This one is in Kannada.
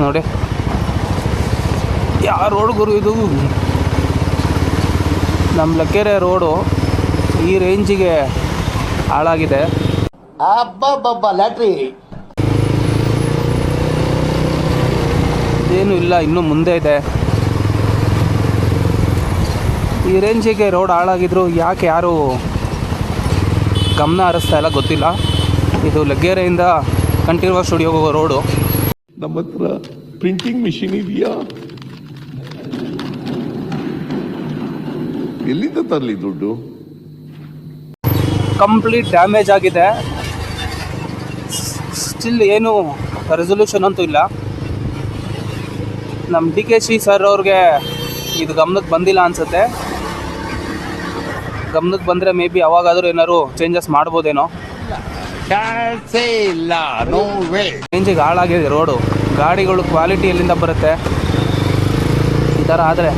ನೋಡಿ ಯಾವ ರೋಡ್ ಗುರು ಇದು. ನಮ್ಮ ಲಕ್ಕೇರೆ ರೋಡು ಈ ರೇಂಜಿಗೆ ಹಾಳಾಗಿದೆ. ಲ್ಯಾಟ್ರಿ ಇದೇನು ಇಲ್ಲ, ಇನ್ನೂ ಮುಂದೆ ಇದೆ. ಈ ರೇಂಜಿಗೆ ರೋಡ್ ಹಾಳಾಗಿದ್ರು ಯಾಕೆ ಯಾರು ಗಮನ ಹರಿಸ್ತಾ ಇಲ್ಲ ಗೊತ್ತಿಲ್ಲ. ಇದು ಲಗ್ಗೆರೆಯಿಂದ ಕಂಠೀರವ ಸ್ಟುಡಿಯೋಗೆ ಹೋಗೋ ರೋಡು. ನಮ್ಮ ಹತ್ರ ಪ್ರಿಂಟಿಂಗ್ ಮಿಷಿನ್ ಇದೆಯಾ? ಎಲ್ಲಿಂದ ತರಲಿ ದುಡ್ಡು? ಕಂಪ್ಲೀಟ್ ಡ್ಯಾಮೇಜ್ ಆಗಿದೆ. ಸ್ಟಿಲ್ ಏನು ರೆಸೊಲ್ಯೂಷನ್ ಅಂತೂ ಇಲ್ಲ. ನಮ್ಮ DKC ಸರ್ ಅವ್ರಿಗೆ ಇದು ಗಮನಕ್ಕೆ ಬಂದಿಲ್ಲ ಅನಿಸುತ್ತೆ. ಗಮನಕ್ಕೆ ಬಂದರೆ ಮೇ ಬಿ ಅವಾಗಾದರೂ ಏನಾದ್ರು ಚೇಂಜಸ್ ಮಾಡ್ಬೋದೇನೋ. ರೇಂಜಿಗೆ ಹಾಳಾಗಿದೆ ರೋಡು. ಗಾಡಿಗಳು ಕ್ವಾಲಿಟಿ ಎಲ್ಲಿಂದ ಬರುತ್ತೆ ಈ ಥರ ಆದರೆ?